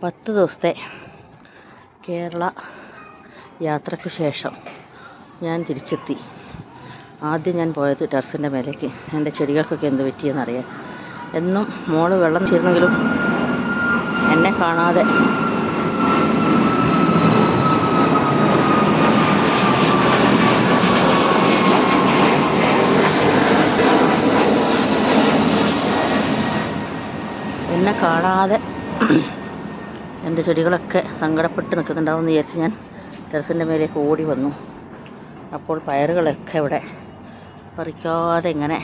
10 ദിവസത്തെ കേരള യാത്രയ്ക്ക് ശേഷം ഞാൻ തിരിച്ചെത്തി. ആദ്യം ഞാൻ പോയത് ടെറസിൻ്റെ മേലേക്ക് എൻ്റെ ചെടികൾക്കൊക്കെ എന്ത് പറ്റിയെന്നറിയാൻ. എന്നും മോള് വെള്ളം ചേർന്നെങ്കിലും എന്നെ കാണാതെ എൻ്റെ ചെടികളൊക്കെ സങ്കടപ്പെട്ട് നിൽക്കുന്നുണ്ടാവുമെന്ന് വിചാരിച്ച് ഞാൻ ടെറസിൻ്റെ മേലേക്ക് ഓടി വന്നു. അപ്പോൾ പയറുകളൊക്കെ ഇവിടെ പറിക്കാതെ ഇങ്ങനെ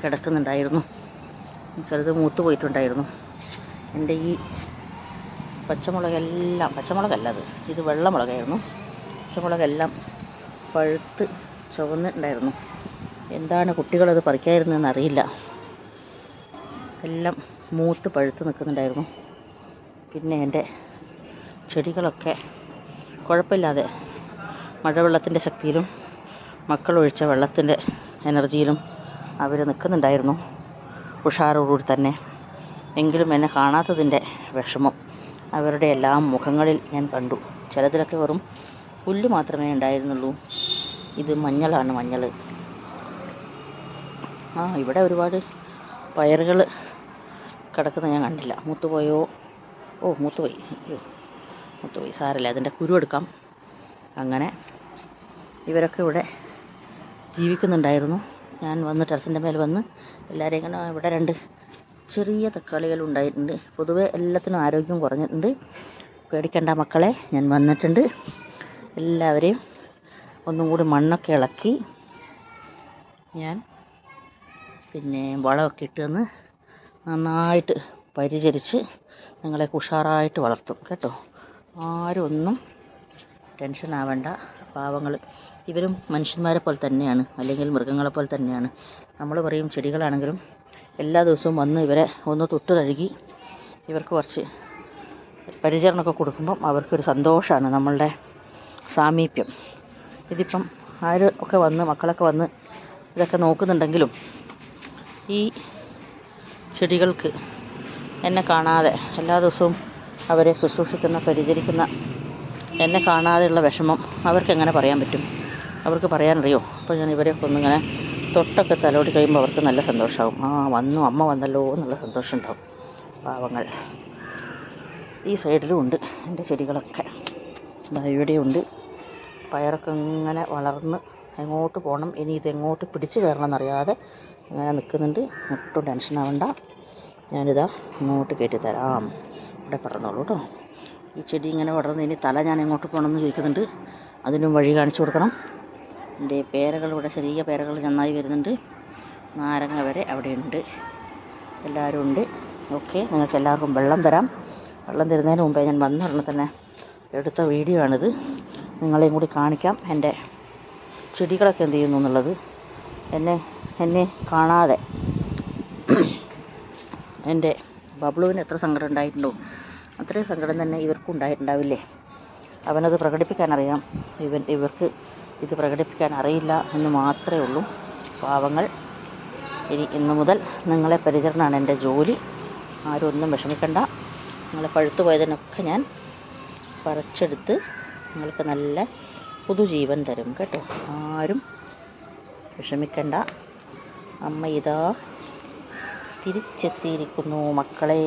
കിടക്കുന്നുണ്ടായിരുന്നു. ചിലത് മൂത്ത് പോയിട്ടുണ്ടായിരുന്നു. എൻ്റെ ഈ പച്ചമുളകല്ല ഇത് വെള്ളമുളകായിരുന്നു. പച്ചമുളകെല്ലാം പഴുത്ത് ചുവന്നിട്ടുണ്ടായിരുന്നു. എന്താണ് കുട്ടികളത് പറിക്കാതിരുന്നതെന്ന് അറിയില്ല. എല്ലാം മൂത്ത് പഴുത്ത് നിൽക്കുന്നുണ്ടായിരുന്നു. പിന്നെ എൻ്റെ ചെടികളൊക്കെ കുഴപ്പമില്ലാതെ മഴവെള്ളത്തിൻ്റെ ശക്തിയിലും മക്കളൊഴിച്ച വെള്ളത്തിൻ്റെ എനർജിയിലും അവർ നിൽക്കുന്നുണ്ടായിരുന്നു, ഉഷാറോടുകൂടി തന്നെ. എങ്കിലും എന്നെ കാണാത്തതിൻ്റെ വിഷമം അവരുടെ എല്ലാം മുഖങ്ങളിൽ ഞാൻ കണ്ടു. ചിലതിലൊക്കെ വെറും പുല്ല് മാത്രമേ ഉണ്ടായിരുന്നുള്ളൂ. ഇത് മഞ്ഞളാണ്, മഞ്ഞൾ. ഇവിടെ ഒരുപാട് പയറുകൾ കിടക്കുന്നത് ഞാൻ കണ്ടില്ല. മൂത്തുപോയോ? മൂത്തുപോയി. സാരമില്ല, അതിൻ്റെ കുരു എടുക്കാം. അങ്ങനെ ഇവരൊക്കെ ഇവിടെ ജീവിക്കുന്നുണ്ടായിരുന്നു. ഞാൻ വന്ന് ടെറസിൻ്റെ മേൽ വന്ന് എല്ലാവരെയും ഇങ്ങനെ ഇവിടെ 2 ചെറിയ തക്കാളികൾ ഉണ്ടായിട്ടുണ്ട്. പൊതുവെ എല്ലാത്തിനും ആരോഗ്യം കുറഞ്ഞിട്ടുണ്ട്. പേടിക്കണ്ട മക്കളെ, ഞാൻ വന്നിട്ടുണ്ട്. എല്ലാവരെയും ഒന്നും കൂടി മണ്ണൊക്കെ ഇളക്കി ഞാൻ വളമൊക്കെ ഇട്ട് തന്ന് നന്നായിട്ട് പരിചരിച്ച് നിങ്ങളെ ഉഷാറായിട്ട് വളർത്തും കേട്ടോ. ആരും ഒന്നും ടെൻഷൻ ആവേണ്ട. പാവങ്ങൾ ഇവരും മനുഷ്യന്മാരെ പോലെ തന്നെയാണ്, അല്ലെങ്കിൽ മൃഗങ്ങളെ പോലെ തന്നെയാണ്. നമ്മൾ പറയും ചെടികളാണെങ്കിലും എല്ലാ ദിവസവും വന്ന് ഇവരെ ഒന്ന് തൊട്ട് കഴുകി ഇവർക്ക് കുറച്ച് പരിചരണമൊക്കെ കൊടുക്കുമ്പം അവർക്കൊരു സന്തോഷമാണ് നമ്മളുടെ സാമീപ്യം. ഇതിപ്പം ആരൊക്കെ വന്ന് മക്കളൊക്കെ വന്ന് ഇതൊക്കെ നോക്കുന്നുണ്ടെങ്കിലും ഈ ചെടികൾക്ക് എന്നെ കാണാതെ എല്ലാ ദിവസവും അവരെ ശുശ്രൂഷിക്കുന്ന പരിചരിക്കുന്ന എന്നെ കാണാതെയുള്ള വിഷമം അവർക്ക് എങ്ങനെ പറയാൻ പറ്റും? അവർക്ക് പറയാനറിയോ? അപ്പോൾ ഞാൻ ഇവരെയൊക്കെ ഒന്നിങ്ങനെ തൊട്ടൊക്കെ തലോടി കഴിയുമ്പോൾ അവർക്ക് നല്ല സന്തോഷമാവും. വന്നു, അമ്മ വന്നല്ലോ എന്നുള്ള സന്തോഷം ഉണ്ടാവും. പാവങ്ങൾ. ഈ സൈഡിലും ഉണ്ട് എൻ്റെ ചെടികളൊക്കെ. ഇവിടെയുണ്ട്. പയറൊക്കെ ഇങ്ങനെ വളർന്ന് എങ്ങോട്ട് പോകണം, ഇനി ഇതെങ്ങോട്ട് പിടിച്ച് കയറണം എന്നറിയാതെ അങ്ങനെ നിൽക്കുന്നുണ്ട്. ഒട്ടും ടെൻഷൻ ആവണ്ട. ഞാനിതാ ഇങ്ങോട്ട് കയറ്റി തരാം. ഇവിടെ പറഞ്ഞോളൂ കേട്ടോ. ഈ ചെടി ഇങ്ങനെ വളർന്ന് ഇനി തല ഞാൻ എങ്ങോട്ട് പോകണമെന്ന് ചോദിക്കുന്നുണ്ട്. അതിനും വഴി കാണിച്ചു കൊടുക്കണം. എൻ്റെ പേരകൾ ഇവിടെ ചെറിയ പേരകൾ നന്നായി വരുന്നുണ്ട്. നാരങ്ങ വരെ അവിടെയുണ്ട്. എല്ലാവരും ഉണ്ട്. ഓക്കെ, നിങ്ങൾക്ക് എല്ലാവർക്കും വെള്ളം തരാം. വെള്ളം തരുന്നതിന് മുമ്പേ ഞാൻ വന്ന ഉടനെ തന്നെ എടുത്ത വീഡിയോ ആണിത്. നിങ്ങളെയും കൂടി കാണിക്കാം എൻ്റെ ചെടികളൊക്കെ എന്ത് ചെയ്യുന്നു എന്നുള്ളത്. എന്നെ കാണാതെ എൻ്റെ ബബ്ലുവിന് എത്ര സങ്കടം ഉണ്ടായിട്ടുണ്ടോ അത്രയും സങ്കടം തന്നെ ഇവർക്കും ഉണ്ടായിട്ടുണ്ടാവില്ലേ. അവനത് പ്രകടിപ്പിക്കാനറിയാം, ഇവർക്ക് ഇത് പ്രകടിപ്പിക്കാൻ അറിയില്ല എന്ന് മാത്രമേ ഉള്ളൂ. പാവങ്ങൾ. ഇന്ന് മുതൽ നിങ്ങളെ പരിചരണമാണ് എൻ്റെ ജോലി. ആരും ഒന്നും വിഷമിക്കണ്ട. നിങ്ങളെ പഴുത്തു പോയതിനൊക്കെ ഞാൻ പറിച്ചെടുത്ത് നിങ്ങൾക്ക് നല്ല പുതുജീവൻ തരും കേട്ടോ. ആരും വിഷമിക്കണ്ട. അമ്മ ഇതാ തിരിച്ചെത്തിയിരിക്കുന്നു മക്കളെ.